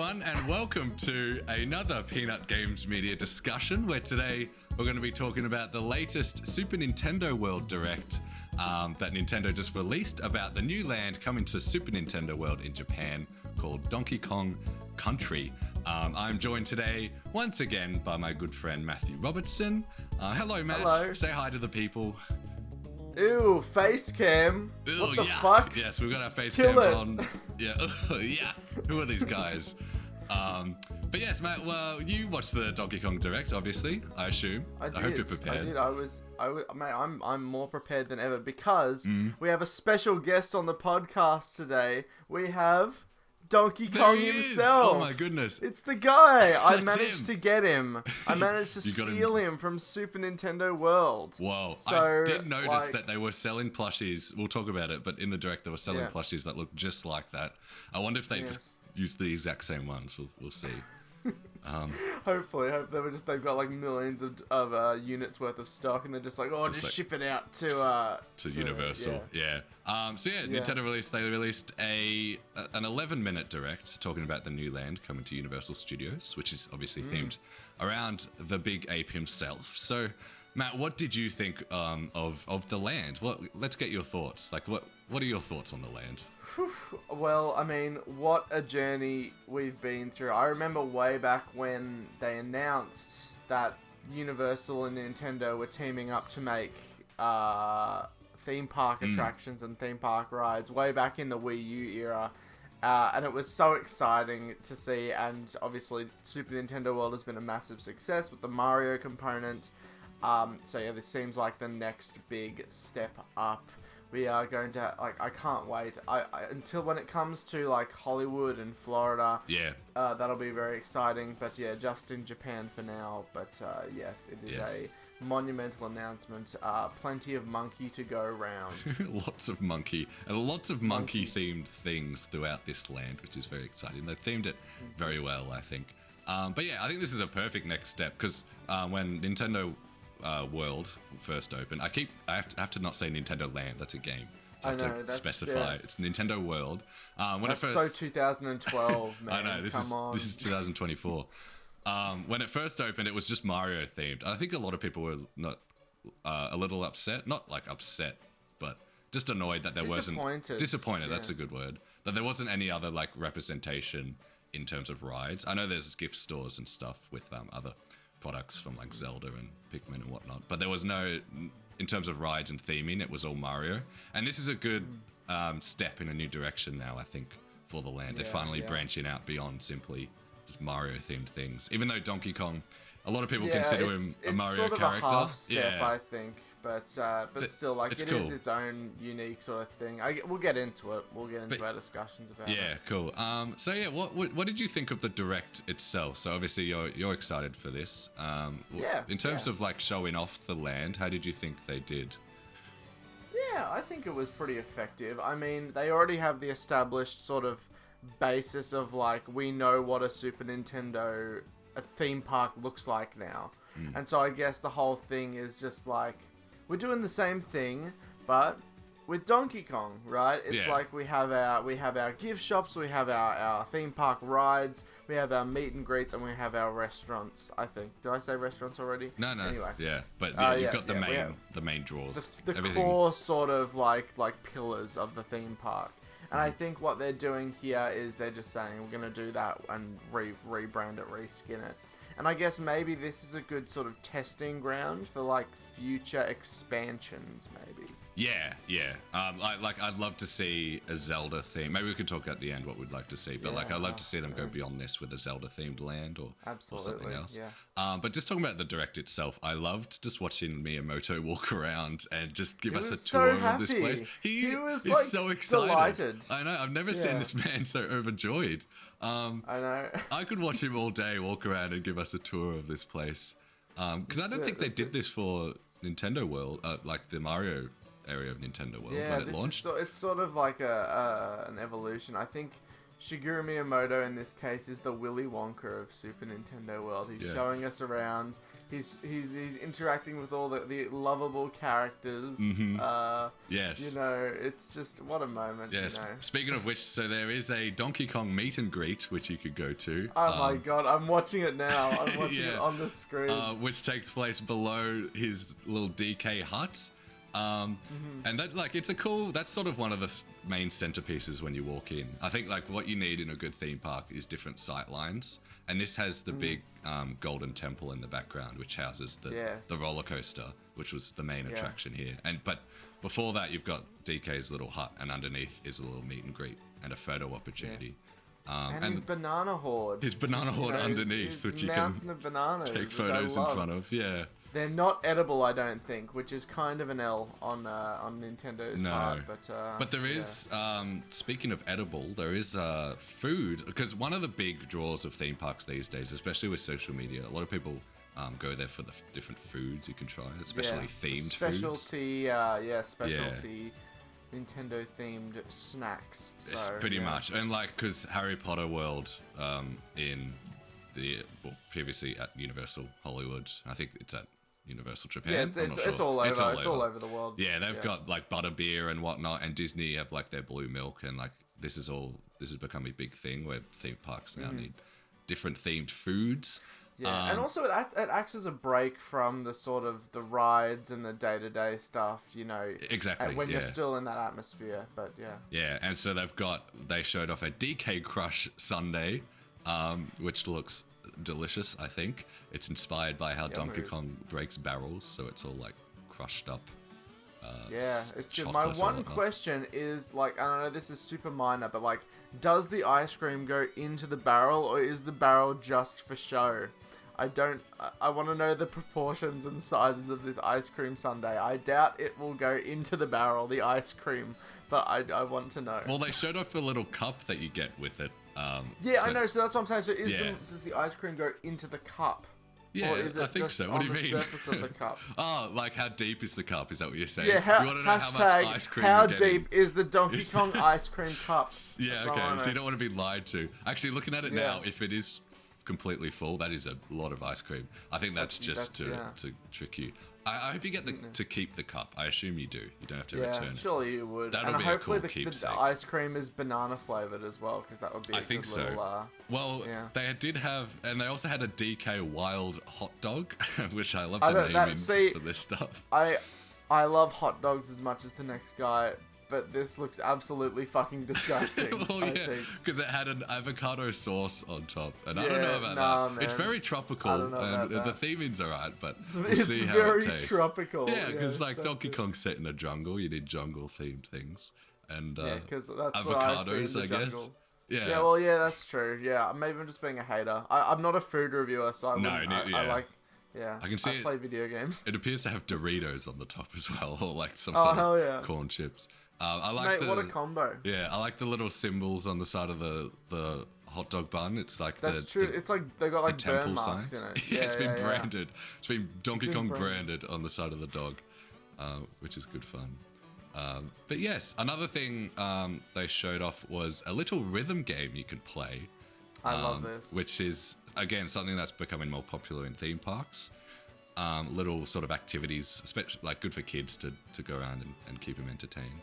everyone, and welcome to another Peanut Games Media discussion, where today we're going to be talking about the latest Super Nintendo World Direct that Nintendo just released about the new land coming to Super Nintendo World in Japan called Donkey Kong Country. I'm joined today once again by my good friend Matthew Robertson. Hello, Matt. Hello. Say hi to the people. Ew, face cam. Ew, What the yeah. fuck? Yes, we've got our face Kill cams it. on. Yeah, yeah. Who are these guys? But yes, Matt. Well, you watched the Donkey Kong Direct, obviously. I assume. I did. hope you're prepared. I did. Mate, I'm more prepared than ever because we have a special guest on the podcast today. We have Donkey Kong There he is. himself. Oh my goodness. It's the guy. I That's managed him. to get him. I managed to You got steal him from Super Nintendo World. Whoa. So, I did notice like- that they were selling plushies. We'll talk about it, but in the Direct they were selling Yeah. plushies that looked just like that. I wonder if they Yes. just used the exact same ones. We'll see. Hopefully, they've got like millions of units worth of stock, and they're just like, just like- ship it out to Universal, yeah. Nintendo released an 11-minute direct talking about the new land coming to Universal Studios, which is obviously themed around the big ape himself. So, Matt, what did you think of the land? Let's get your thoughts. Like, what are your thoughts on the land? Well, I mean, what a journey we've been through. I remember way back when they announced that Universal and Nintendo were teaming up to make theme park attractions and theme park rides way back in the Wii U era. And it was so exciting to see, and obviously Super Nintendo World has been a massive success with the Mario component. This seems like the next big step up. We are going to, I can't wait. Until when it comes to, Hollywood and Florida. Yeah. That'll be very exciting. But, yeah, just in Japan for now. But, yes, it is a monumental announcement. Plenty of monkey to go around. Lots of monkey. And lots of monkey-themed things throughout this land, which is very exciting. They themed it very well, I think. But, yeah, I think this is a perfect next step. Because when Nintendo World first opened. I have to not say Nintendo Land. That's a game. So I have to specify. Yeah. It's Nintendo World. That's so 2012, man. I know. This is 2024. When it first opened, it was just Mario themed. I think a lot of people were not a little upset. Not upset, but just annoyed that there wasn't disappointed. Yes. That's a good word. That there wasn't any other representation in terms of rides. I know there's gift stores and stuff with other products from Zelda and Pikmin and whatnot, but there was no, in terms of rides and theming, it was all Mario. And this is a good step in a new direction now, I think, for the land. They're finally branching out beyond simply just Mario themed things. Even though Donkey Kong, a lot of people consider him a Mario character. It's sort of a half step, I think, but still, it cool. is its own unique sort of thing. We'll get into it. We'll get into our discussions about it. Yeah, cool. What did you think of the Direct itself? So obviously you're excited for this. In terms of showing off the land, how did you think they did? Yeah, I think it was pretty effective. I mean, they already have the established sort of basis of we know what a Super Nintendo a theme park looks like now. And so I guess the whole thing is just we're doing the same thing, but with Donkey Kong, right? It's we have our gift shops, we have our theme park rides, we have our meet and greets, and we have our restaurants. I think. Did I say restaurants already? No. Anyway. Yeah, but you've got the main draws. The core sort of like pillars of the theme park. And I think what they're doing here is they're just saying we're going to do that and rebrand it, reskin it. And I guess maybe this is a good sort of testing ground for future expansions, maybe. Yeah. I'd love to see a Zelda theme. Maybe we could talk at the end what we'd like to see. But I'd love to see them go beyond this with a Zelda themed land or something else. Yeah. But just talking about the Direct itself, I loved just watching Miyamoto walk around and just give us a so tour happy. of this place. He was so excited. Delighted. I know. I've never seen this man so overjoyed. I know. I could watch him all day walk around and give us a tour of this place. Because I don't think they did this for Nintendo World, the Mario area of Nintendo World when it launched. It's sort of like an evolution. I think Shigeru Miyamoto in this case is the Willy Wonka of Super Nintendo World. He's showing us around. He's interacting with all the lovable characters. Yes. You know, it's just what a moment. Yes. You know? Speaking of which, so there is a Donkey Kong meet and greet which you could go to. Oh my god, I'm watching it now. I'm watching it on the screen. Which takes place below his little DK hut. And that, like, it's a cool, that's sort of one of the main centerpieces when you walk in. I think, like, what you need in a good theme park is different sight lines. And this has the big golden temple in the background, which houses the roller coaster, which was the main attraction here. But before that, you've got DK's little hut, and underneath is a little meet and greet and a photo opportunity. And his banana hoard. His banana hoard underneath, which you can of bananas, take photos in front of. Yeah. They're not edible, I don't think, which is kind of an L on Nintendo's part. But there is, speaking of edible, there is food, because one of the big draws of theme parks these days, especially with social media, a lot of people go there for the different foods you can try, especially themed specialty, foods. Specialty Nintendo themed snacks. So, pretty much, and like, because Harry Potter World previously at Universal Hollywood, I think it's at Universal Japan. Yeah, it's all over. It's all over the world. Yeah, they've got like butterbeer and whatnot, and Disney have like their blue milk, and like this has become a big thing where theme parks now need different themed foods. Yeah, and also it acts as a break from the sort of the rides and the day-to-day stuff, you know. Exactly. When you're still in that atmosphere, but yeah. Yeah, and so they showed off a DK Crush sundae, which looks delicious. I think it's inspired by how Donkey Kong breaks barrels, so it's all like crushed up. It's good. My one question is, like, I don't know, this is super minor, but like, does the ice cream go into the barrel, or is the barrel just for show? I want to know the proportions and sizes of this ice cream sundae. I doubt it will go into the barrel, the ice cream, but I want to know. Well, they showed off a little cup that you get with it. I know. So that's what I'm saying. So does the ice cream go into the cup? Yeah, or is it I think just so. What do you mean? On the surface of the cup? Oh, like how deep is the cup? Is that what you're saying? Yeah. You want to know how much ice cream how you're getting? deep is the Donkey Kong ice cream cup? Yeah, okay. So you don't want to be lied to. Actually, looking at it now, if it is completely full, that is a lot of ice cream. I think that's just to trick you. I hope you get to keep the cup. I assume you do. You don't have to return it. Surely you would. That'll be hopefully a cool keepsake. The ice cream is banana flavored as well, because that would be a good little... They did have, and they also had a DK Wild hot dog, which I love the naming for this stuff. I love hot dogs as much as the next guy, but this looks absolutely fucking disgusting. Because it had an avocado sauce on top, and I don't know about that. Man. It's very tropical, and the theming's alright, but we'll it's see how very it tastes. Tropical. Yeah, because like Donkey Kong's set in a jungle, you need jungle-themed things, and because that's avocados, what I guess. Yeah, that's true. Yeah, maybe I'm just being a hater. I'm not a food reviewer, so I like. Yeah, I can see. I play video games. It appears to have Doritos on the top as well, or like some sort of corn chips. I like what a combo. Yeah, I like the little symbols on the side of the hot dog bun. It's like that's true. It's like they got like burn marks in it. Yeah, it's been branded. It's been Donkey Kong branded on the side of the dog, which is good fun. But yes, another thing they showed off was a little rhythm game you could play. I love this. Which is, again, something that's becoming more popular in theme parks. Little sort of activities, especially like good for kids to go around and keep them entertained.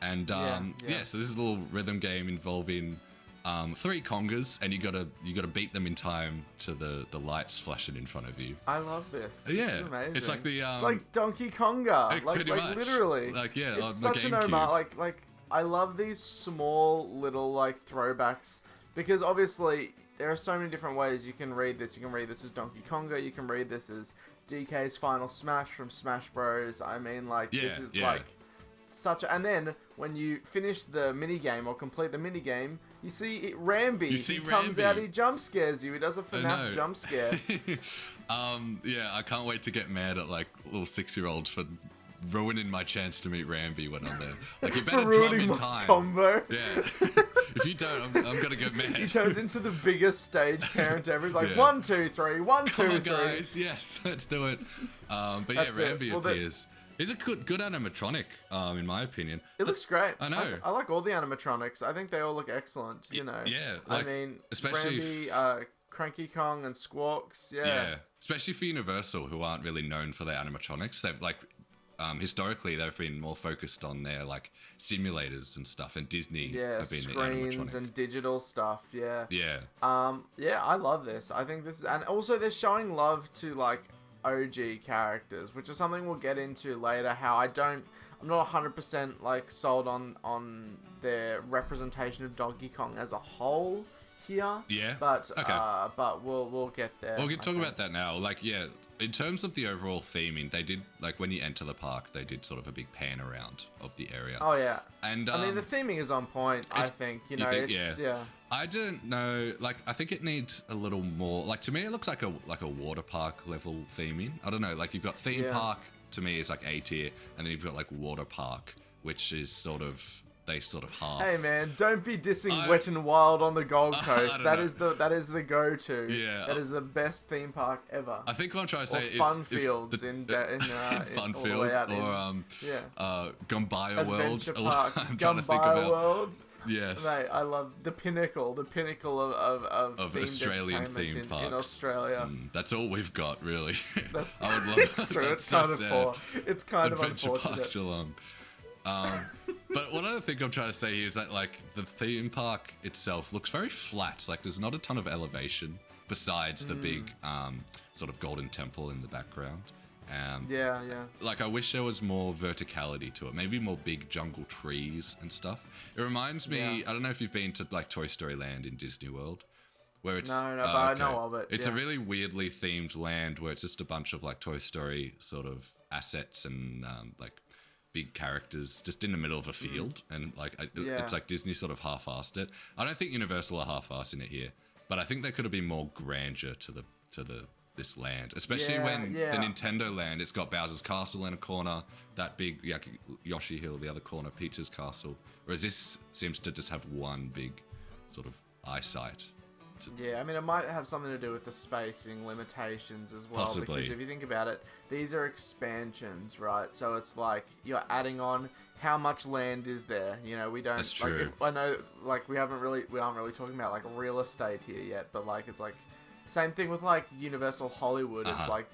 And so this is a little rhythm game involving 3 congas, and you gotta beat them in time to the lights flashing in front of you. I love this. Yeah, this is amazing. It's like the it's like Donkey Konga, like literally. Like it's such an homage. Like I love these small little like throwbacks, because obviously there are so many different ways you can read this. You can read this as Donkey Konga. You can read this as DK's Final Smash from Smash Bros. I mean, like this is like such a, and then when you finish the mini game or complete the mini game, you see Rambi. He comes out, he jump scares you. He does a FNAF jump scare. I can't wait to get mad at like little 6-year-olds for ruining my chance to meet Rambi when I'm there. Like, you better drop in time. Combo. Yeah. If you don't, I'm gonna get mad. He turns into the biggest stage parent ever. He's like, 1, 2, 3, 1, 2, 3. Come on, guys. Yes, let's do it. But Rambi appears. He's a good animatronic, in my opinion. It looks great. I know. I like all the animatronics. I think they all look excellent, you know. Yeah. Like, I mean, especially Rambi, Cranky Kong and Squawks. Yeah, especially for Universal, who aren't really known for their animatronics. They've like historically they've been more focused on their like simulators and stuff, and Disney have been the animatronic. Screens and digital stuff. Yeah. Yeah. Yeah, I love this. I think this, and also they're showing love to like OG characters, which is something we'll get into later. How I'm not 100% like sold on their representation of Donkey Kong as a whole here. Yeah. But okay. but we'll get there. We'll talk about that now. Like, yeah, in terms of the overall theming, they did like when you enter the park, they did sort of a big pan around of the area. Oh yeah. And I mean, the theming is on point. I think yeah. I don't know. Like, I think it needs a little more. Like, to me, it looks like a water park level theming. I don't know. Like, you've got theme park. To me, is like A tier, and then you've got like water park, which is sort of half. Hey man, don't be dissing Wet and Wild on the Gold Coast. That is the go-to. Yeah, that is the best theme park ever. I think what I'm trying to say is Fun Fields in Fun Fields or Gumbaya World. Adventure Park, I'm trying to think about World. Yes. Mate, I love the pinnacle of themed Australian theme parks in Australia. That's all we've got, really. I would love it's true. It's kind of poor. It's kind Adventure of unfortunate. Park Geelong. But what I think I'm trying to say here is that like the theme park itself looks very flat. Like there's not a ton of elevation besides the big sort of golden temple in the background. Yeah. Like I wish there was more verticality to it. Maybe more big jungle trees and stuff. It reminds me. I don't know if you've been to like Toy Story Land in Disney World, where it's no, but I know of it. It's a really weirdly themed land where it's just a bunch of like Toy Story sort of assets and like big characters just in the middle of a field, and like it's like Disney sort of half-assed it. I don't think Universal are half-assing it here, but I think there could have been more grandeur to this land, especially when the Nintendo land, it's got Bowser's Castle in a corner, that big Yoshi Hill, the other corner, Peach's Castle, whereas this seems to just have one big sort of eyesight. Yeah, I mean, it might have something to do with the spacing limitations as well. Possibly. Because if you think about it, these are expansions, right? So it's like you're adding on how much land is there. You know, we don't. That's true. I know, like, we aren't really talking about like real estate here yet, but like it's like same thing with like Universal Hollywood. It's like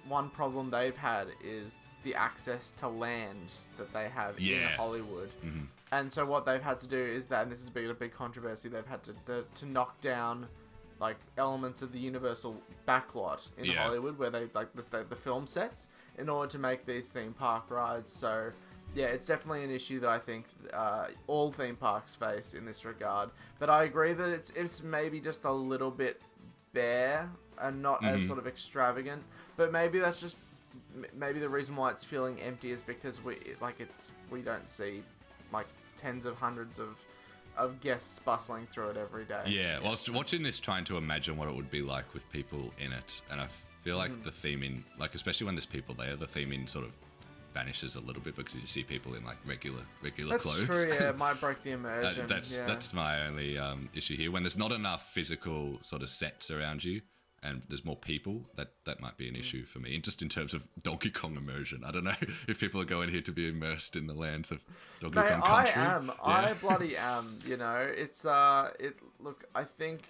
one problem they've had is the access to land that they have in Hollywood. Mm-hmm. And so what they've had to do is that, and this has been a big controversy, they've had to knock down like elements of the Universal backlot in Hollywood where they like the film sets in order to make these theme park rides. So yeah, it's definitely an issue that I think all theme parks face in this regard. But I agree that it's maybe just a little bit bare and not as sort of extravagant. But maybe that's just the reason why it's feeling empty is because we don't see like tens of hundreds of guests bustling through it every day. Yeah, well, I was watching this trying to imagine what it would be like with people in it, and I feel like the theming, like especially when there's people there, the theming sort of vanishes a little bit because you see people in like regular that's clothes. That's true, yeah, it might break the immersion. That's my only issue here. When there's not enough physical sort of sets around you, and there's more people, that might be an issue for me. And just in terms of Donkey Kong immersion, I don't know if people are going here to be immersed in the lands of Donkey Kong Country. I am. Yeah. I bloody am. You know, it's Look, I think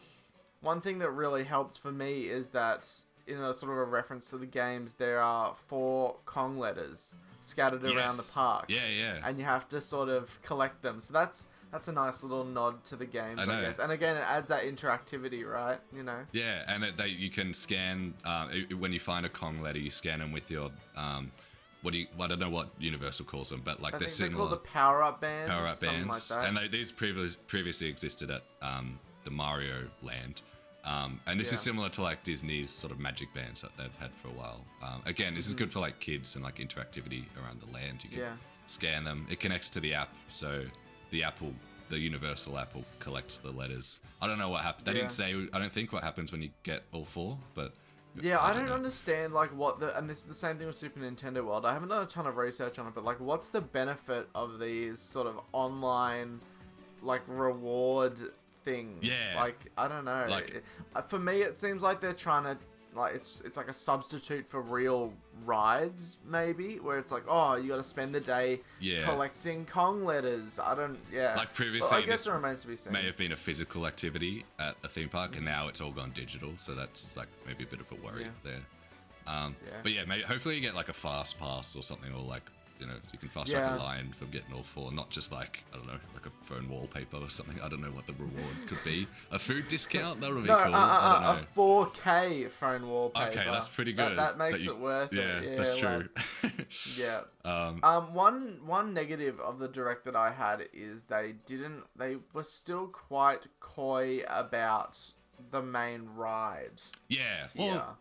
one thing that really helped for me is that in a sort of a reference to the games, there are 4 Kong letters scattered around the park. Yeah. And you have to sort of collect them. So that's a nice little nod to the games, I guess. And again, it adds that interactivity, right? You know. Yeah, and you can scan when you find a Kong letter, you scan them with your I don't know what Universal calls them, but like they're similar. They're called the power-up bands. Power-up bands, like that. And these previously existed at the Mario Land. And this is similar to like Disney's sort of magic bands that they've had for a while. Again, this is good for like kids and like interactivity around the land. You can scan them. It connects to the app, so the Universal app will collect the letters. I don't know what happened. They didn't say. I don't think what happens when you get all 4, but yeah, I don't understand like and this is the same thing with Super Nintendo World. I haven't done a ton of research on it, but like, what's the benefit of these sort of online like reward things? Yeah, like I don't know. Like, for me, it seems like they're trying to like it's like a substitute for real rides, maybe, where it's like, oh, you got to spend the day collecting Kong letters. I don't, Like previously, well, I guess it remains to be seen. May have been a physical activity at a theme park, and now it's all gone digital. So that's like maybe a bit of a worry there. But yeah, maybe, hopefully you get like a fast pass or something, or like, you know, you can fast track a line from getting all four, not just like, I don't know, like a phone wallpaper or something. I don't know what the reward could be. A food discount? That would be cool. A 4K phone wallpaper. Okay, that's pretty good. That makes it worth it. Yeah, that's true. One negative of the direct that I had is they were still quite coy about the main ride. Yeah. Well,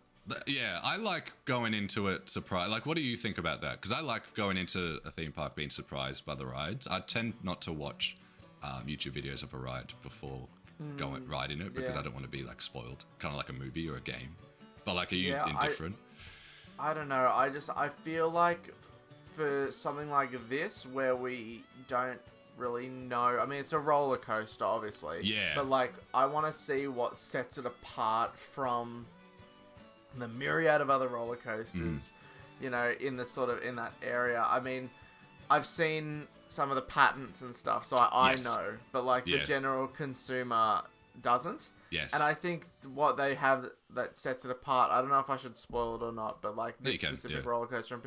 yeah, I like going into it surprised. Like, what do you think about that? Because I like going into a theme park being surprised by the rides. I tend not to watch YouTube videos of a ride before riding it because I don't want to be like spoiled, kind of like a movie or a game. But like, are you indifferent? I don't know. I feel like for something like this where we don't really know. I mean, it's a roller coaster, obviously. Yeah. But like, I want to see what sets it apart from the myriad of other roller coasters, you know, in that area. I mean, I've seen some of the patents and stuff, so I know, but like the general consumer doesn't. Yes. And I think what they have that sets it apart, I don't know if I should spoil it or not, but like this specific roller coaster,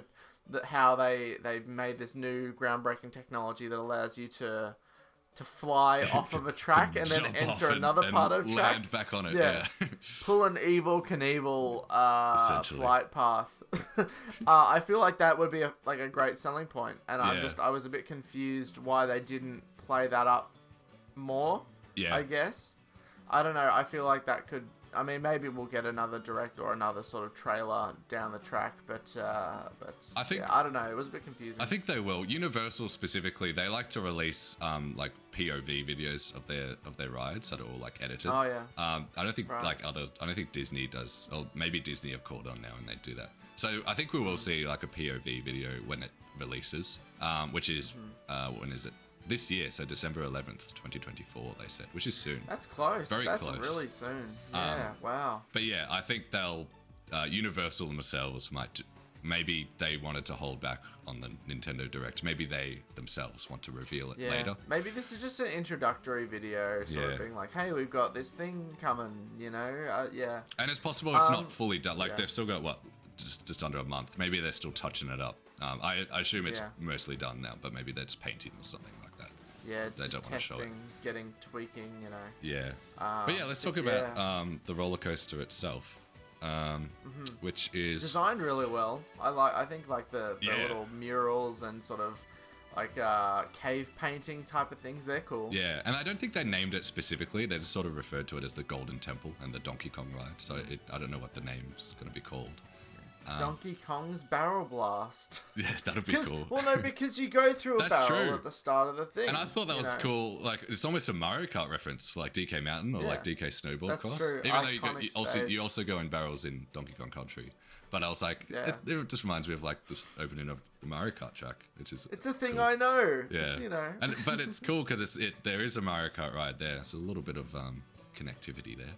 how they've made this new groundbreaking technology that allows you to fly off of a track and then enter another part of track. Land back on it, Pull an Evel Knievel flight path. I feel like that would be a great selling point, and I was a bit confused why they didn't play that up more. I guess. I don't know. I feel like that could. I mean, maybe we'll get another direct or another sort of trailer down the track, but I think I don't know. It was a bit confusing. I think they will. Universal specifically, they like to release like POV videos of their rides that are all like edited. Oh yeah. I don't think I don't think Disney does. Or maybe Disney have caught on now and they do that. So I think we will see like a POV video when it releases, which is when is it? This year, so December 11th, 2024, they said, which is soon. That's close. Very That's close. Really soon. Yeah, wow. But yeah, I think they'll, Universal themselves might, maybe they wanted to hold back on the Nintendo Direct. Maybe they themselves want to reveal it later. Maybe this is just an introductory video, sort of being like, hey, we've got this thing coming, you know? And it's possible it's not fully done. Like, they've still got, just under a month. Maybe they're still touching it up. I assume it's mostly done now, but maybe they're just painting or something like that. Yeah, they just testing, getting tweaking, you know. Yeah. But yeah, let's talk about the roller coaster itself, which is designed really well. I think the little murals and sort of like cave painting type of things. They're cool. Yeah, and I don't think they named it specifically. They just sort of referred to it as the Golden Temple and the Donkey Kong ride. So I don't know what the name's going to be called. Donkey Kong's Barrel Blast. Yeah, that'd be cool. Well, no, because you go through a barrel at the start of the thing. And I thought that was cool. Like, it's almost a Mario Kart reference, like DK Mountain or like DK Snowboard That's Cross. True. Even though you also go in barrels in Donkey Kong Country. But I was like, it just reminds me of like this opening of the Mario Kart track, which is it's a thing cool. I know. Yeah, it's, you know. But it's cool because there is a Mario Kart ride there, so a little bit of connectivity there.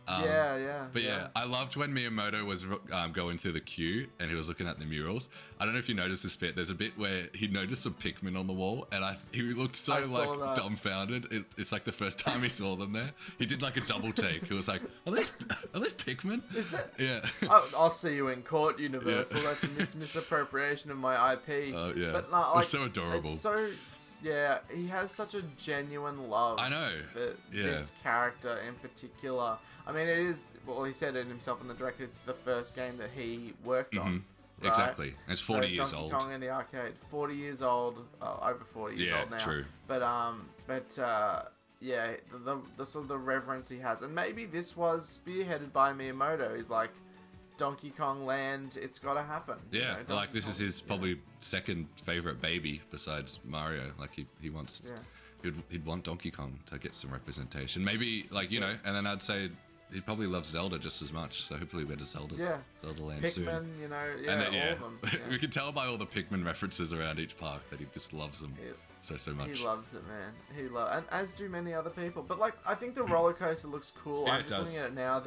But yeah, I loved when Miyamoto was going through the queue and he was looking at the murals. I don't know if you noticed this bit. There's a bit where he noticed some Pikmin on the wall, and he looked so like dumbfounded. It's like the first time he saw them there. He did like a double take. He was like, "Are these Pikmin?" Is it? Yeah. I'll see you in court, Universal. That's a misappropriation of my IP. Oh yeah. But like, it's so adorable. It's so. Yeah, he has such a genuine love for this character in particular. I mean, it is, well, he said it himself in the direct, it's the first game that he worked on. Right? Exactly. And it's 40 years old. Donkey Kong in the arcade, 40 years old, over 40 years old now. Yeah, true. But yeah, the sort of the reverence he has. And maybe this was spearheaded by Miyamoto. He's like, Donkey Kong Land, it's got to happen. Yeah, you know, like this is his probably second favorite baby besides Mario. Like he wants, he'd want Donkey Kong to get some representation. Maybe like you know, and then I'd say he probably loves Zelda just as much. So hopefully we get a Zelda Land soon. Pikmin, you know, and then, all of them. Yeah. We can tell by all the Pikmin references around each park that he just loves them so much. He loves it, man. And as do many other people. But like, I think the roller coaster looks cool. I'm just looking at it now.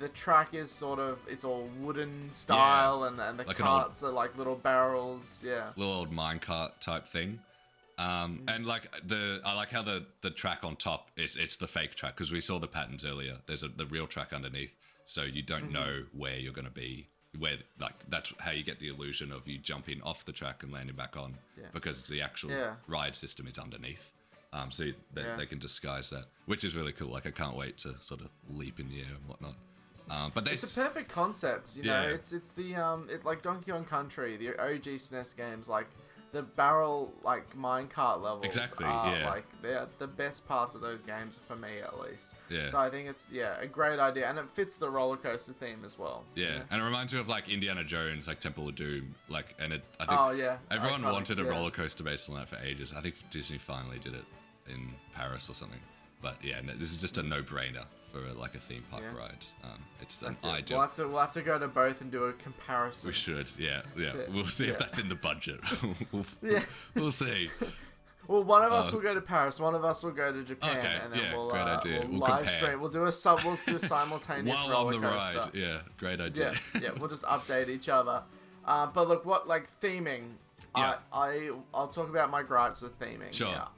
the track is sort of, it's all wooden style, and the like carts are like little barrels. Yeah. Little old minecart type thing. And like I like how the track on top it's the fake track, because we saw the patterns earlier. There's the real track underneath, so you don't know where you're gonna be. Where like that's how you get the illusion of you jumping off the track and landing back on, because the actual ride system is underneath. So they can disguise that, which is really cool. Like I can't wait to sort of leap in the air and whatnot. But it's a perfect concept, you know. It's the like Donkey Kong Country, the OG SNES games, like the barrel like minecart levels. Exactly. Like they're the best parts of those games for me, at least. Yeah. So I think it's a great idea, and it fits the roller coaster theme as well. Yeah, and it reminds me of like Indiana Jones, like Temple of Doom, like, and I think everyone wanted a roller coaster based on that for ages. I think Disney finally did it in Paris or something. But yeah, no, this is just a no-brainer for like a theme park ride. It's an ideal. We'll have to go to both and do a comparison. We should, yeah. We'll see if that's in the budget. We'll see. Well, one of us will go to Paris, one of us will go to Japan, and then we'll great idea. We'll live stream. We'll do a simultaneous while roller on the coaster. ride. Yeah, great idea. Yeah, we'll just update each other. But look, what like theming? Yeah. I'll talk about my gripes with theming. Sure. Yeah,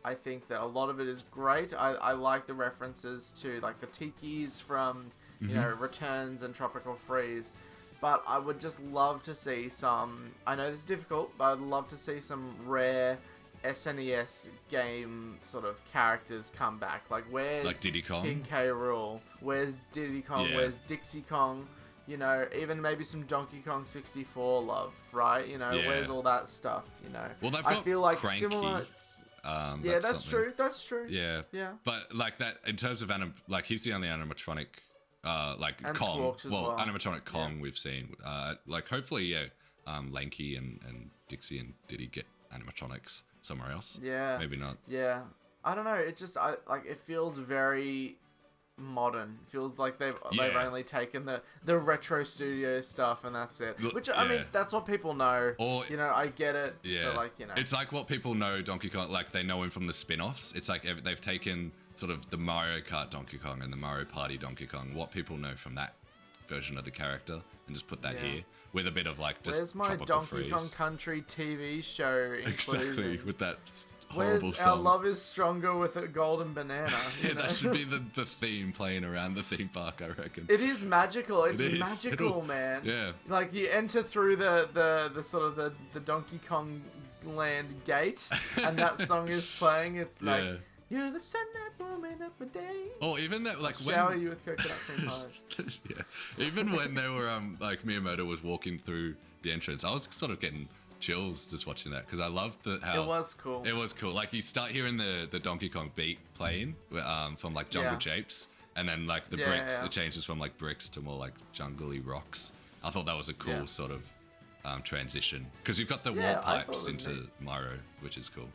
I think that a lot of it is great. I like the references to like the tikis from you know Returns and Tropical Freeze, but I would just love to see some. I know this is difficult, but I'd love to see some rare SNES game sort of characters come back. Like where's like Diddy Kong? King K. Rool? Where's Diddy Kong? Yeah. Where's Dixie Kong? You know, even maybe some Donkey Kong 64 love, right? You know, where's all that stuff? You know, well, they've got I feel like Cranky. similar. That's true. That's true. Yeah. Yeah. But like that, in terms of like he's the only animatronic, like And Kong. Squawks as well. Animatronic Kong we've seen. Like hopefully, Lanky and Dixie and Diddy get animatronics somewhere else. Yeah. Maybe not. Yeah. I don't know. It just it feels very modern. It feels like they've only taken the retro studio stuff and that's it. Which I mean, that's what people know. Or you know, I get it. Yeah. But like, you know, it's like what people know Donkey Kong. Like they know him from the spin-offs. It's like they've taken sort of the Mario Kart Donkey Kong and the Mario Party Donkey Kong. What people know from that version of the character, and just put that here with a bit of like just. Where's my Donkey Kong Country TV show inclusion? Exactly, with that horrible Where's song. Our Love Is Stronger with a Golden Banana? Yeah, that should be the theme playing around the theme park, I reckon. It is magical. It's It is. magical, man. Yeah. Like you enter through the sort of the Donkey Kong land gate, and that song is playing. It's like you're the sun that warming up my day. Or even that, like Shower when you with coconut cream pie. even when they were like Miyamoto was walking through the entrance, I was sort of getting chills just watching that, because I loved how it was cool. It was cool. Like you start hearing the Donkey Kong beat playing from like Jungle Japes, and then like the bricks, it changes from like bricks to more like jungly rocks. I thought that was a cool sort of transition, because you've got the wall pipes into Mario, which is cool.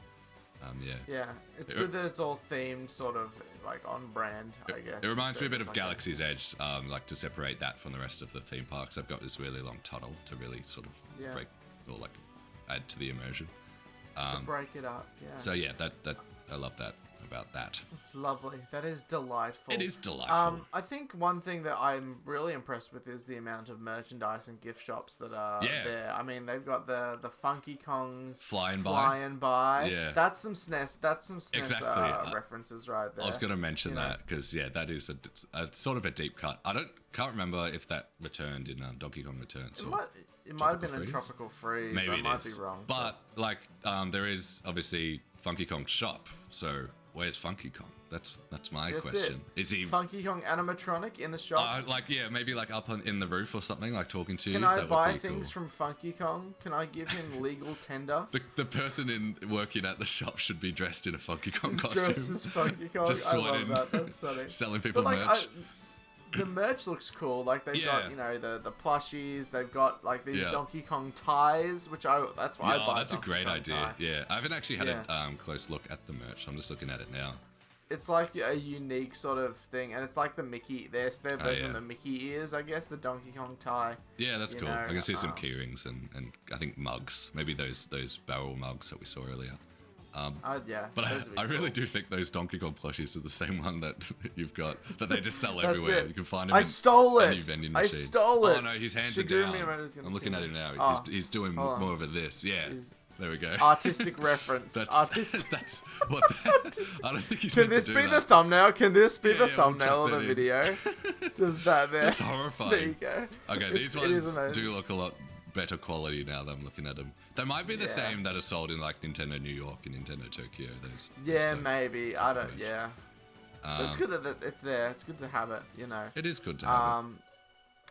Yeah, it's good that it's all themed, sort of like on brand, I guess. It reminds me a bit of Galaxy's Edge, like to separate that from the rest of the theme parks. I've got this really long tunnel to really sort of break or like add to the immersion. To break it up, So yeah, that I love that about that. It's lovely. That is delightful. It is delightful. I think one thing that I'm really impressed with is the amount of merchandise and gift shops that are there. I mean, they've got the Funky Kongs flying by. Yeah, that's some SNES. References right there. I was going to mention that because that is a sort of a deep cut. Can't remember if that returned in Donkey Kong Returns. It might have been in Tropical Freeze. Maybe I might be wrong. But like, there is obviously Funky Kong's shop. So where's Funky Kong? That's my question. Is he Funky Kong animatronic in the shop? Maybe like up in the roof or something, like talking to you. Can I buy things from Funky Kong? Can I give him legal tender? The person working at the shop should be dressed in a Funky Kong costume. Dressed as Funky Kong. Just I love that. That's funny. Selling people merch. The merch looks cool. Like they've got, the plushies. They've got like these Donkey Kong ties, which that's why I buy. That's a great idea. Tie. Yeah, I haven't actually had a close look at the merch. I'm just looking at it now. It's like a unique sort of thing, and it's like the Mickey. Their version of the Mickey ears, I guess. The Donkey Kong tie. Yeah, that's cool. I can see some key rings and I think mugs. Maybe those barrel mugs that we saw earlier. Yeah. But I really do think those Donkey Kong plushies are the same one that you've got, that they just sell everywhere. It. You can find them I stole it. any vending I machine. stole it. Oh no, his hands are Shigeru down. Miyamoto's I'm looking at him now. Oh. He's doing more of a this. Yeah. There we go. Artistic reference. Artistic. That's what. I don't think he's Can meant this to do be that. the thumbnail? Can this be the we'll thumbnail chuck of the that in. video? Just that there. That's horrifying. There you go. Okay, these ones do look a lot better quality now that I'm looking at them. They might be the same that are sold in like Nintendo New York and Nintendo Tokyo. Those maybe. I don't. Yeah. But it's good that it's there. It's good to have it. You know. It is good to have it.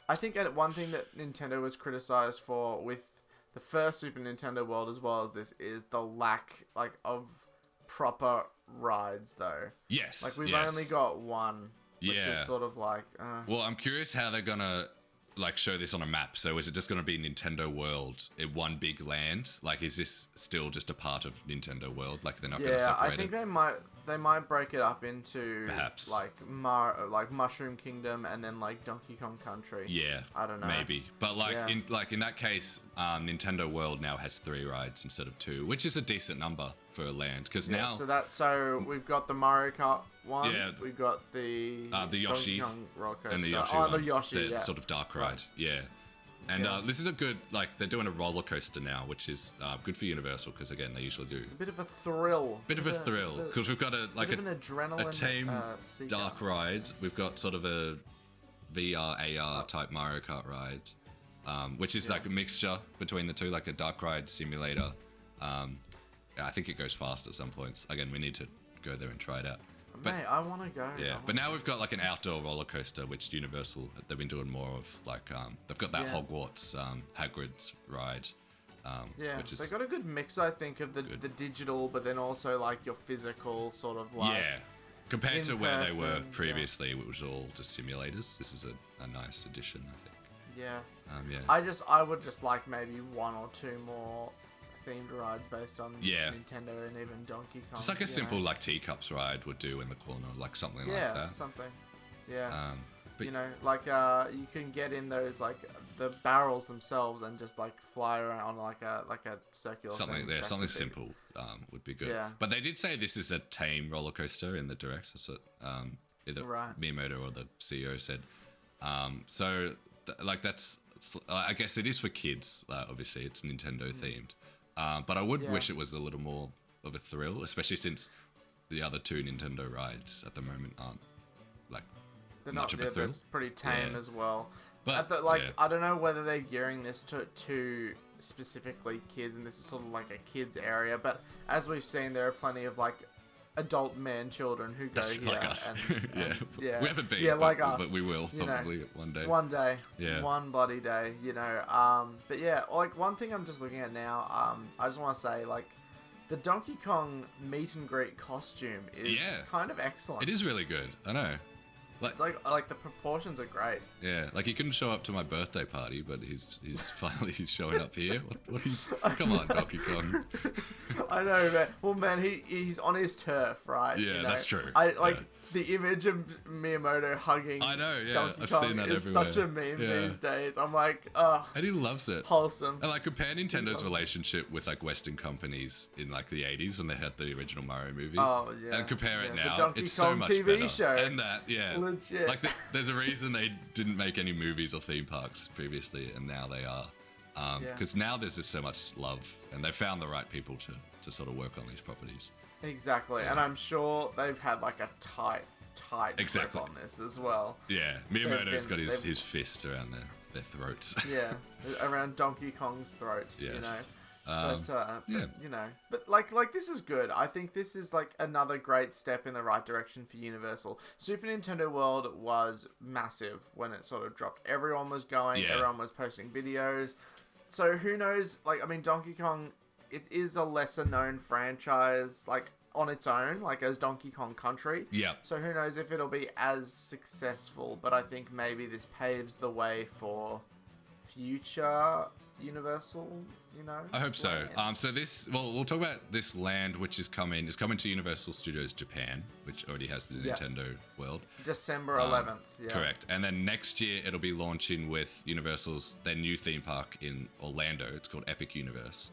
I think one thing that Nintendo was criticized for with the first Super Nintendo World as well as this is the lack of proper rides though. Yes. Like we've only got one. Which is sort of like. Well, I'm curious how they're gonna show this on a map. So is it just gonna be Nintendo World in one big land? Like, is this still just a part of Nintendo World? Like they're not gonna separate it? I think they might break it up into perhaps like Mushroom Kingdom and then like Donkey Kong Country. Yeah, I don't know. Maybe, but in that case, Nintendo World now has 3 rides instead of 2, which is a decent number for a land. Because now, so we've got the Mario Kart one. Yeah, we've got the Yoshi Donkey Kong roller coaster. and the Yoshi the one, Yoshi, the sort of dark ride. Right. Yeah. And this is a good, they're doing a roller coaster now, which is good for Universal because, again, they usually do. It's a bit of a thrill. Bit of a thrill because we've got an adrenaline, a tame dark ride. We've got sort of a VR, AR type Mario Kart ride, which is like a mixture between the two, like a dark ride simulator. I think it goes fast at some points. Again, we need to go there and try it out. Mate, I want to go. Yeah, but now we've got like an outdoor roller coaster, which Universal, they've been doing more of. Like, they've got that Hogwarts Hagrid's ride. Which is they got a good mix, I think, of the digital, but then also like your physical sort of like. Yeah, compared to where they were previously, which was all just simulators. This is a nice addition, I think. Yeah. I would just like maybe 1 or 2 more themed rides based on Nintendo and even Donkey Kong. Just like a simple like teacups ride would do in the corner, like something like that. Yeah, something. Yeah. But you know, like you can get in those like the barrels themselves and just like fly around on like a circular something thing. something simple would be good. Yeah. But they did say this is a tame roller coaster in the direct. That's what either Miyamoto or the CEO said. That's I guess it is for kids. Obviously, it's Nintendo themed. But I would wish it was a little more of a thrill, especially since the other 2 Nintendo rides at the moment aren't they're much not, of a thrill. It's pretty tame as well. But I don't know whether they're gearing this to specifically kids, and this is sort of like a kids area. But as we've seen, there are plenty of like adult man children who go here. Like us. And, we haven't been. Like us. But we will probably one day. One day. Yeah. One bloody day. You know. But yeah, like one thing I'm just looking at now. I just want to say like. The Donkey Kong meet and greet costume is kind of excellent. It is really good. I know. It's like the proportions are great. Yeah, like he couldn't show up to my birthday party, but he's finally showing up here. What are you? Come on, Donkey Kong. I know, man. Well, man, he's on his turf, right? Yeah, that's true. The image of Miyamoto hugging. I know, yeah, Donkey I've Kong seen that is everywhere. such a meme these days. I'm like, ugh. And he loves it. Wholesome. And like compare Nintendo's relationship with like Western companies in like the 80s when they had the original Mario movie. Oh yeah. And compare it now. The Donkey it's Kong so much TV better. show. And that, Legit. Like there's a reason they didn't make any movies or theme parks previously, and now they are. Because now there's just so much love, and they found the right people to sort of work on these properties. Exactly, and I'm sure they've had like a tight grip on this as well. Yeah, Miyamoto's got his fist around their throats. Yeah, around Donkey Kong's throat. Yes. You know. You know, but like this is good. I think this is like another great step in the right direction for Universal. Super Nintendo World was massive when it sort of dropped. Everyone was going. Yeah. Everyone was posting videos. So who knows? Like, I mean, Donkey Kong, it is a lesser known franchise, like on its own, like as Donkey Kong Country. Yeah. So who knows if it'll be as successful? But I think maybe this paves the way for future Universal, you know. I hope so. So we'll talk about this land, which is coming to Universal Studios Japan, which already has the Nintendo World. December 11th. Yeah. Correct. And then next year it'll be launching with Universal's their new theme park in Orlando. It's called Epic Universe.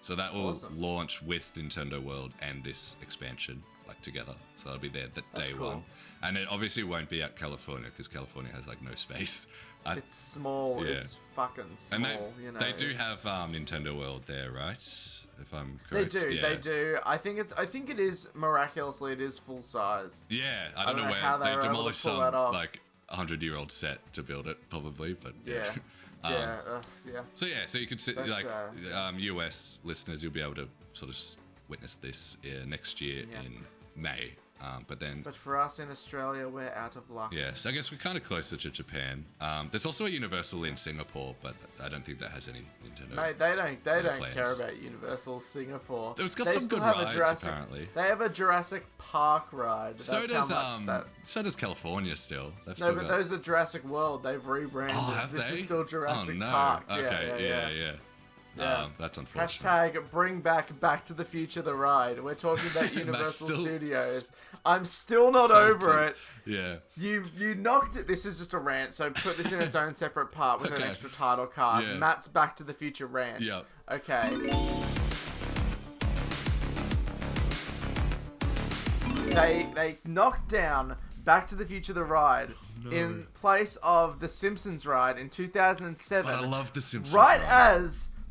So that will Awesome. launch with Nintendo World and this expansion like together. So that'll be there that That's day cool. one. And it obviously won't be at California because California has like no space. It's small. Yeah. It's fucking small. And you know, they do have Nintendo World there, right? If I'm correct. They do. Yeah. They do. I think it is miraculously. It is full size. Yeah, I don't know where how they they were able to demolished pull some that off. like 100-year-old set to build it, probably. But Yeah. Yeah. So you could see That's, like US listeners, you'll be able to sort of witness this next year Yeah. in May. But then, But for us in Australia, we're out of luck. yes, I guess we're kind of closer to Japan. There's also a Universal in Singapore, but I don't think that has any Nintendo. Mate, they don't plans. care about Universal Singapore. It's got They some still good have a rides, Jurassic, apparently. They have a Jurassic Park ride. So That's does how much that. so does California still. They've No, still but got... those are Jurassic World. They've rebranded. Oh, have this they? is still Jurassic oh, no. Park. Okay, yeah. Yeah. That's unfortunate. Hashtag bring Back to the Future the ride. We're talking about Universal still- Studios. I'm still not Salty. over it. Yeah. You knocked it. This is just a rant, so put this in its own separate part with an Okay. extra title card. Yeah. Matt's Back to the Future rant. Yep. Okay. They knocked down Back to the Future the ride in place of the Simpsons ride in 2007. But I love the Simpsons. right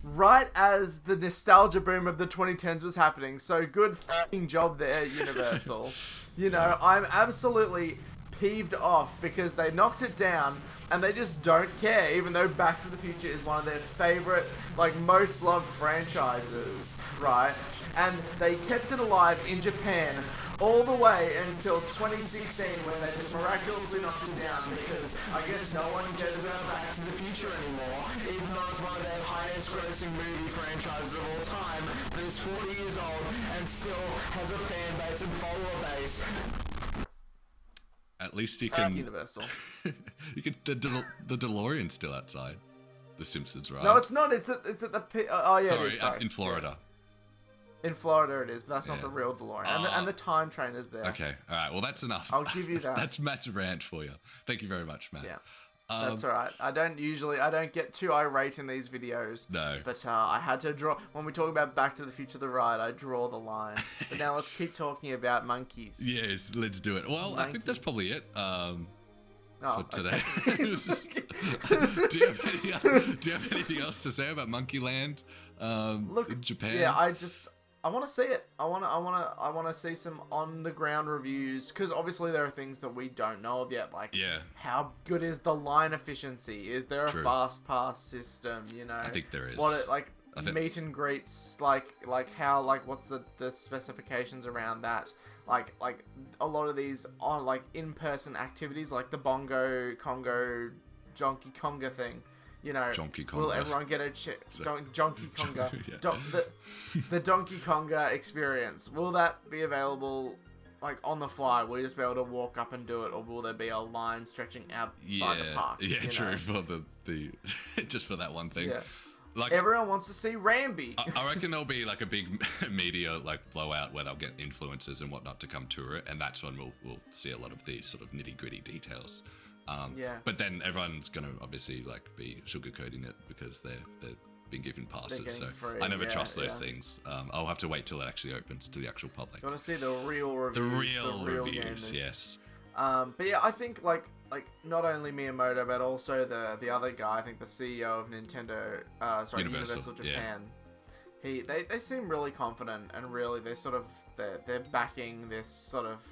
ride. as the nostalgia boom of the 2010s was happening. So good fucking job there, Universal. You know, I'm absolutely peeved off because they knocked it down and they just don't care, even though Back to the Future is one of their favorite, like, most loved franchises, right? And they kept it alive in Japan all the way until 2016 when they just miraculously knocked it down because I guess no one cares about Back to the Future anymore, even though it's one of their highest grossing movie franchises of all time that is 40 years old and still has a fan base and follower base. At least you can. Universal. You can. The DeLorean's still outside. The Simpsons ride. No, it's not. It's at the oh yeah, Sorry, it is, sorry. in Florida. In Florida it is, but that's not Yeah. the real DeLorean. And the time train is there. Okay, all right. Well, that's enough. I'll give you that. That's Matt's rant for you. Thank you very much, Matt. Yeah. That's alright. I don't get too irate in these videos. No. But I had to draw, when we talk about Back to the Future the ride, I draw the line. But now let's keep talking about monkeys. Yes, let's do it. Well, I think that's probably it for today. Okay. do you have anything else to say about Monkey Land Look, in Japan? Yeah, I want to see it. I want to see some on the ground reviews because obviously there are things that we don't know of yet. Like, how good is the line efficiency? Is there a fast pass system? You know, I think there is. Meet and greets, like how, like, what's the specifications around that? Like a lot of these on like in-person activities, like the Bongo Congo Donkey Konga thing. You know, Donkey Konga. will everyone get a Donkey Konga? Yeah. The Donkey Konga experience, will that be available like on the fly? Will you just be able to walk up and do it, or will there be a line stretching outside the park? Yeah, you true. know? For the just for that one thing. Yeah. Like, everyone wants to see Rambi. I reckon there'll be like a big media like blowout where they'll get influencers and whatnot to come tour it, and that's when we'll see a lot of these sort of nitty gritty details. But then everyone's gonna obviously like be sugarcoating it because they're being given passes. So free, I never trust those yeah. things. I'll have to wait till it actually opens to the actual public. You want to see the real reviews? The real reviews, gamers. yes. But yeah, I think like not only Miyamoto but also the other guy, I think the CEO of Nintendo, Universal Japan. Yeah. They seem really confident and really they're backing this sort of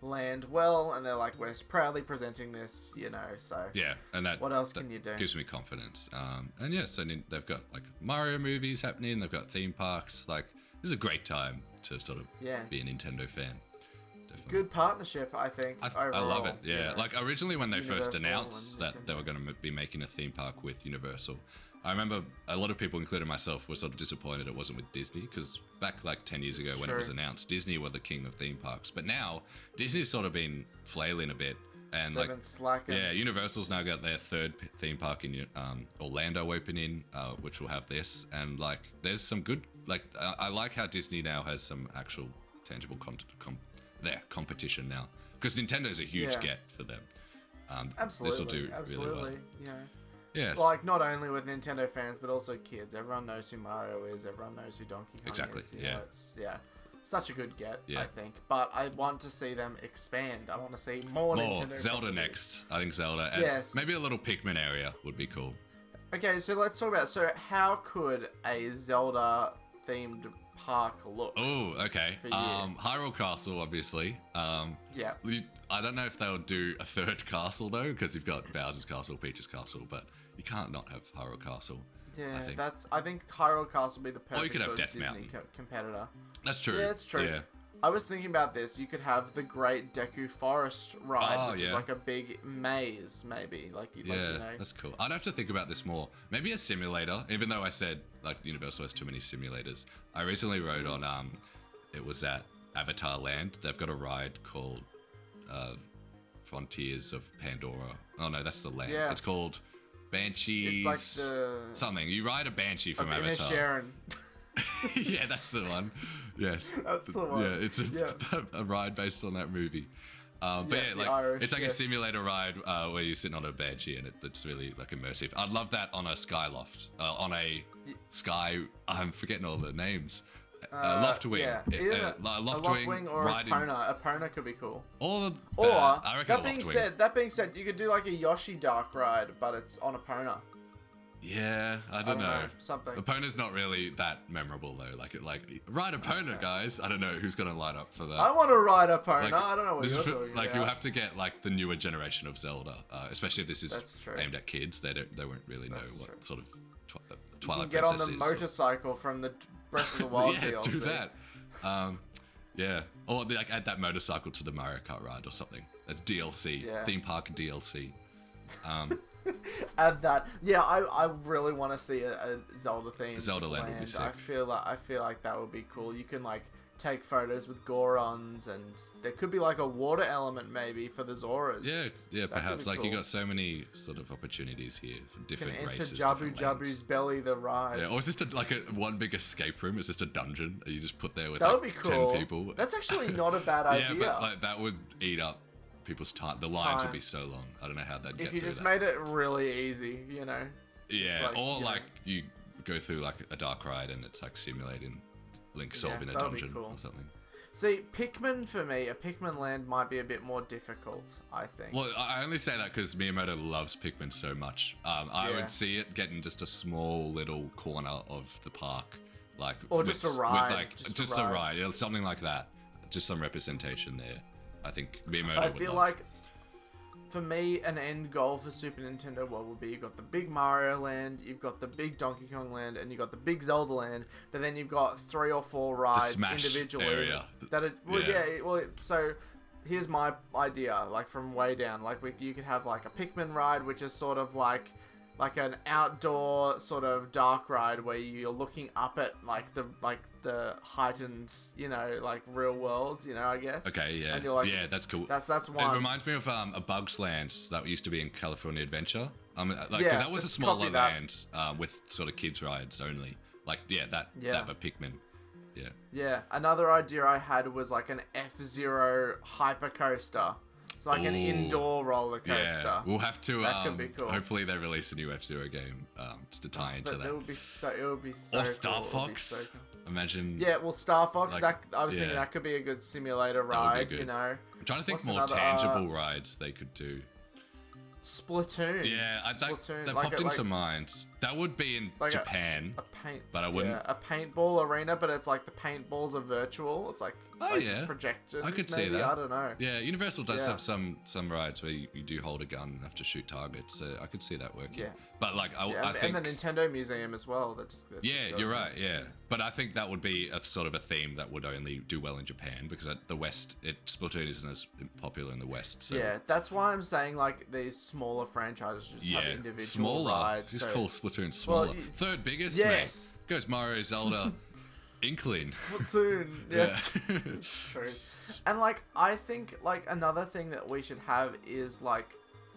land well, and they're like, we're proudly presenting this, you know. So yeah, and that what else can you do? Gives me confidence. And yeah, so they've got like Mario movies happening. They've got theme parks. Like, this is a great time to sort of be a Nintendo fan. Definitely. Good partnership, I think. I love it. Yeah, you know. like originally when they first Universal announced and that they were going to be making a theme park with Universal, I remember a lot of people, including myself, were sort of disappointed it wasn't with Disney, because back like 10 years ago when it was announced, Disney were the king of theme parks. But now Disney's sort of been flailing a bit, and They've been slacking. yeah, Universal's now got their third theme park in Orlando opening, which will have this, and like there's some good, like I like how Disney now has some actual tangible competition now, because Nintendo's a huge get for them. Absolutely. This will do Absolutely. really well. You know. Yes. Like, not only with Nintendo fans, but also kids. Everyone knows who Mario is. Everyone knows who Donkey Kong is. Yeah. It's, such a good get, I think. But I want to see them expand. I want to see more Nintendo Zelda properties. next. I think Zelda. And Yes. maybe a little Pikmin area would be cool. Okay, so let's talk about... So, how could a Zelda-themed park look? Oh, okay. For you? Hyrule Castle, obviously. Yeah. I don't know if they'll do a third castle, though, because you've got Bowser's Castle, Peach's Castle, but you can't not have Hyrule Castle. Yeah, I think Hyrule Castle would be the perfect you could have sort of Death Disney Mountain. competitor. That's true. Yeah, it's true. Yeah. I was thinking about this. You could have the Great Deku Forest ride, which is like a big maze, maybe. That's cool. I'd have to think about this more. Maybe a simulator, even though I said like Universal has too many simulators. I recently rode on, it was at Avatar Land. They've got a ride called Frontiers of Pandora. Oh no, that's the land. Yeah. It's called Banshees. It's like something. You ride a Banshee from Avatar. Sharon. Yeah, that's the one. Yes. That's the one. Yeah, it's a ride based on that movie. But Irish, it's like a simulator ride where you're sitting on a Banshee and it's really like immersive. I'd love that on a Skyloft, on a Sky. I'm forgetting all the names. Loftwing. Yeah. A Loftwing or riding. a Epona. Epona could be cool. Or I reckon that being said, you could do like a Yoshi Dark ride, but it's on Epona. Yeah, I don't know. Something. Epona's not really that memorable though. Like ride Epona, guys. I don't know who's gonna line up for that. I want to ride Epona. I don't know what you're talking about. You have to get like the newer generation of Zelda, especially if this is aimed at kids. They won't really know what sort of Twilight Princess is. Get on the motorcycle from the Breath of the Wild DLC. Do that. Or add that motorcycle to the Mario Kart ride or something. That's DLC, theme park DLC. Add that. Yeah, I really want to see a Zelda theme. Zelda land would be sick. I feel like that would be cool. You can like take photos with Gorons, and there could be like a water element maybe for the Zoras. Yeah, perhaps. Like, cool. You got so many sort of opportunities here for different races. Enter Jabu's belly, the ride. Yeah, or is this one big escape room? Is this a dungeon? Are you just put there with that would be cool. 10 people? That's actually not a bad idea. Yeah, but that would eat up people's time. The lines would be so long. I don't know how they'd get through that. If you just made it really easy, you know. Yeah, you go through like a dark ride and it's like simulating Link solving a dungeon or something. See, Pikmin for me, a Pikmin land might be a bit more difficult, I think. Well, I only say that because Miyamoto loves Pikmin so much. I would see it getting just a small little corner of the park, just a ride. Just a ride, yeah, something like that. Just some representation there. I think Miyamoto would feel love. Like, for me, an end goal for Super Nintendo World would be you've got the big Mario land, you've got the big Donkey Kong land, and you've got the big Zelda land, but then you've got 3 or 4 rides individually. Area. So here's my idea, like from way down. Like you could have like a Pikmin ride, which is sort of like an outdoor sort of dark ride where you're looking up at the heightened, like real world, I guess. Okay, yeah. And you're like, yeah, that's cool. That's one. It reminds me of a Bugs Land that used to be in California Adventure. Because that was a smaller land with sort of kids rides only. That but Pikmin. Yeah. Yeah. Another idea I had was like an F-Zero hyper coaster. It's like an indoor roller coaster. Yeah, we'll have to. That could be cool. Hopefully, they release a new F-Zero game to tie into that. It would be so. Or Star Fox. Imagine. Yeah, well, Star Fox. I was thinking that could be a good simulator ride. Good. I'm trying to think more tangible rides they could do. Splatoon. Yeah, that popped into mind. That would be in Japan. But I wouldn't. Yeah, a paintball arena, but it's like the paintballs are virtual. It's like projected. I could see that. I don't know. Yeah, Universal does have some rides where you do hold a gun and have to shoot targets. So I could see that working. Yeah. But I think. And the Nintendo Museum as well. You're right. Yeah, but I think that would be a sort of a theme that would only do well in Japan because at the West, Splatoon isn't as popular in the West. So. Yeah, that's why I'm saying these smaller franchises just have individual rides. Just call Splatoon smaller. Well, third biggest. Yes. Mate. Goes Mario, Zelda, Inkling. Splatoon. Yes. True. And I think another thing that we should have is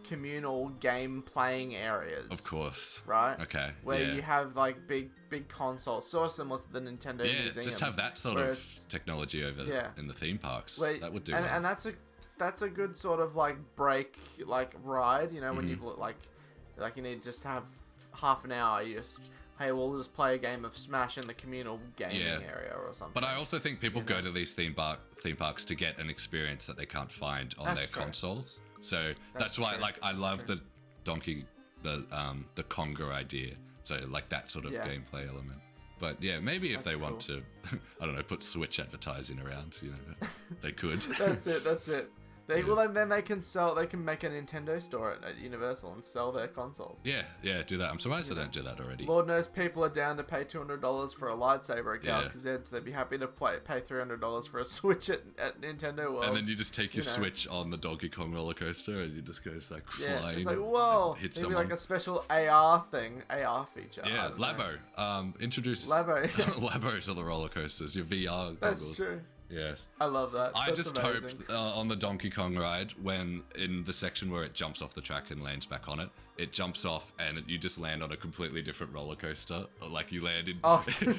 communal game playing areas. Of course. Right? Okay. Where you have big consoles, sort of similar to the Nintendo Museum. Yeah, just have that sort of technology over in the theme parks. That would do and that's a good sort of break ride, when you've Like, you need to just have half an hour. You just, hey, we'll just play a game of Smash in the communal gaming area or something. But I also think people go to these theme parks to get an experience that they can't find on their consoles. So that's why, like, I love the the Conga idea. So like that sort of gameplay element. But yeah, maybe if they want to, I don't know, put Switch advertising around, you know, they could. That's it. Well, then they can make a Nintendo store at Universal and sell their consoles. Yeah, do that. I'm surprised they don't do that already. Lord knows people are down to pay $200 for a lightsaber account because they'd be happy to pay $300 for a Switch at Nintendo World. And then you just take your Switch on the Donkey Kong roller coaster and you just go like flying. It's like, whoa, hit maybe someone. like a special AR feature. Yeah, Labo. Introduce Labo. Labo to the roller coasters. Your VR That's goggles. true. Yes. I love that. I That's just amazing. hope on the Donkey Kong ride, when in the section where it jumps off the track and lands back on it, it jumps off and you just land on a completely different roller coaster. Or like you land in,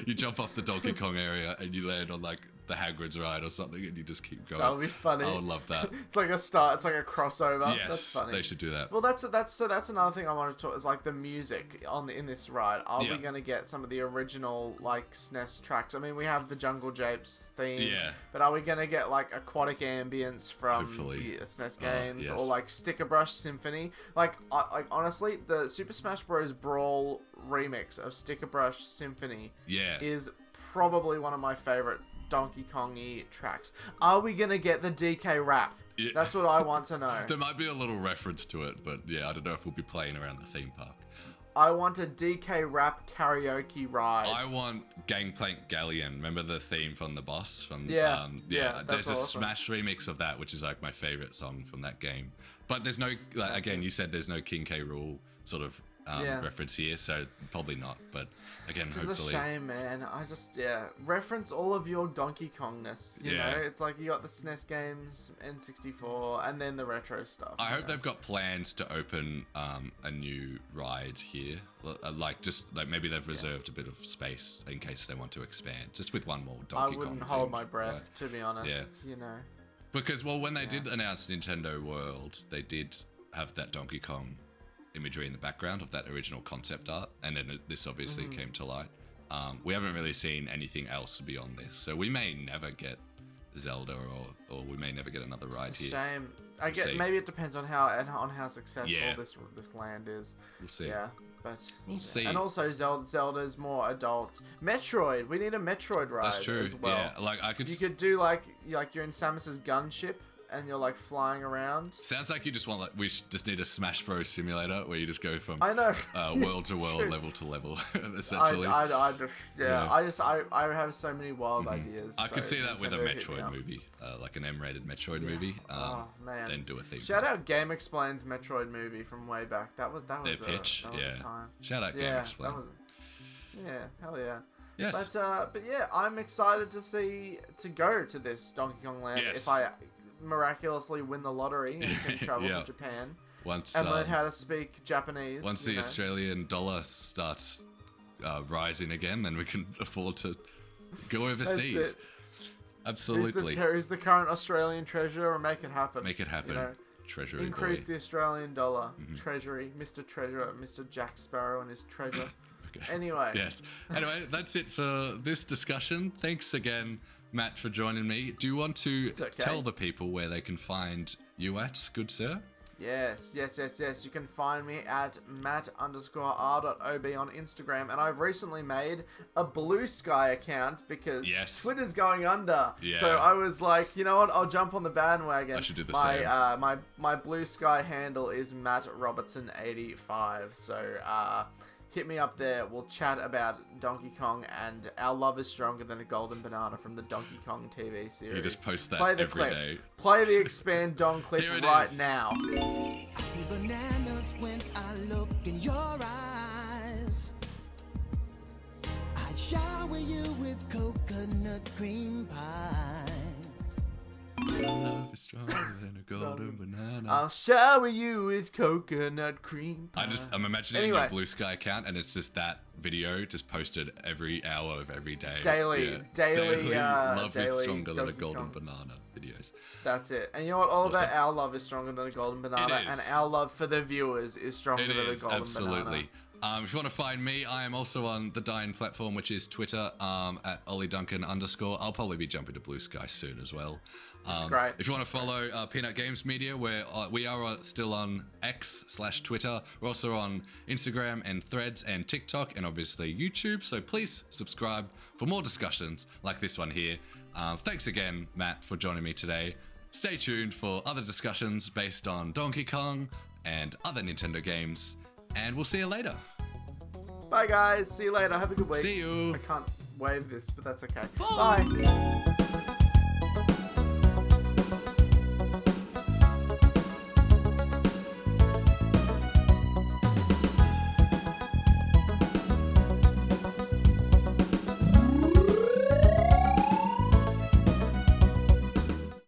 you jump off the Donkey Kong area and you land on like the Hagrid's ride or something, and you just keep going. That would be funny. I would love that. It's like a start. It's like a crossover. Yes, that's funny. They should do that. Well, that's another thing I want to talk is like the music in this ride. Are we gonna get some of the original like SNES tracks? I mean, we have the Jungle Japes themes, but are we gonna get like aquatic ambience from the SNES games or like Sticker Brush Symphony? Like honestly, the Super Smash Bros. Brawl remix of Sticker Brush Symphony is probably one of my favorite Donkey Kong-y tracks. Are we gonna get the DK rap? Yeah. That's what I want to know. There might be a little reference to it, but yeah, I don't know if we'll be playing around the theme park. I want a DK rap karaoke ride. I want Gangplank Galleon. Remember the theme from the boss? There's that's a awesome. Smash remix of that, which is like my favorite song from that game. But there's no, like, again, you said there's no King K. Rool sort of reference here, so probably not. But again, hopefully. It's a shame, man. I just reference all of your Donkey Kongness. You know, it's like you got the SNES games, N64, and then the retro stuff. I hope they've got plans to open a new ride here. Like maybe they've reserved a bit of space in case they want to expand, just with one more Donkey Kong. I wouldn't hold my breath, to be honest. You know, because when they did announce Nintendo World, they did have that Donkey Kong imagery in the background of that original concept art, and then this obviously came to light. We haven't really seen anything else beyond this, so we may never get Zelda, or we may never get another ride here. Shame. I guess maybe it depends on how successful this land is. We'll see. Yeah, but we'll see. And also Zelda's more adult. Metroid. We need a Metroid ride. That's true. As well. Yeah, like you could do like you're in Samus's gunship. And you're like flying around. Sounds like you just want just need a Smash Bros simulator where you just go from world to world, level to level, essentially. I have so many wild ideas. I could see that with a Metroid movie, like an M-rated Metroid movie. Man. Then do a theme. Shout out Game Explain's Metroid movie from way back. That was their pitch. That was a time. Shout out Game Explain. Hell yeah. Yes. But yeah, I'm excited to go to this Donkey Kong Land if I miraculously win the lottery and can travel to Japan and learn how to speak Japanese. Once the Australian dollar starts rising again, then we can afford to go overseas. That's it. Absolutely. Who's the current Australian treasurer? Or make it happen. Make it happen. Treasury increase boy. The Australian dollar. Treasury, Mr. Treasurer, Mr. Jack Sparrow and his treasure. Okay. Anyway. Yes. Anyway, that's it for this discussion. Thanks again, Matt, for joining me. Do you want to tell the people where they can find you at, good sir? Yes. You can find me at matt_r.ob on Instagram, and I've recently made a Blue Sky account because Twitter's going under. Yeah. So I was like, you know what? I'll jump on the bandwagon. I should do the same. My Blue Sky handle is mattrobertson85. So hit me up there. We'll chat about Donkey Kong, and our love is stronger than a golden banana from the Donkey Kong TV series. You just post that every day. Play the Expand Don clip right now. I see bananas when I look in your eyes. I shower you with coconut cream pies. is stronger than a golden banana. I'll shower you with coconut cream pie. I'm imagining your Blue Sky account, and it's just that video just posted every hour of every day. Daily, love daily is stronger than a Donkey golden Kong. banana videos. That's it. And you know what? All about our love is stronger than a golden banana, and our love for the viewers is stronger than a golden banana. Absolutely. If you want to find me, I am also on the Dying platform, which is Twitter, at OllieDuncan_. I'll probably be jumping to Blue Sky soon as well. That's great. If you want to follow Peanut Games Media, where we are still on X/Twitter. We're also on Instagram and Threads and TikTok and obviously YouTube. So please subscribe for more discussions like this one here. Thanks again, Matt, for joining me today. Stay tuned for other discussions based on Donkey Kong and other Nintendo games. And we'll see you later. Bye, guys. See you later. Have a good week. See you. I can't wave this, but that's okay. Bye.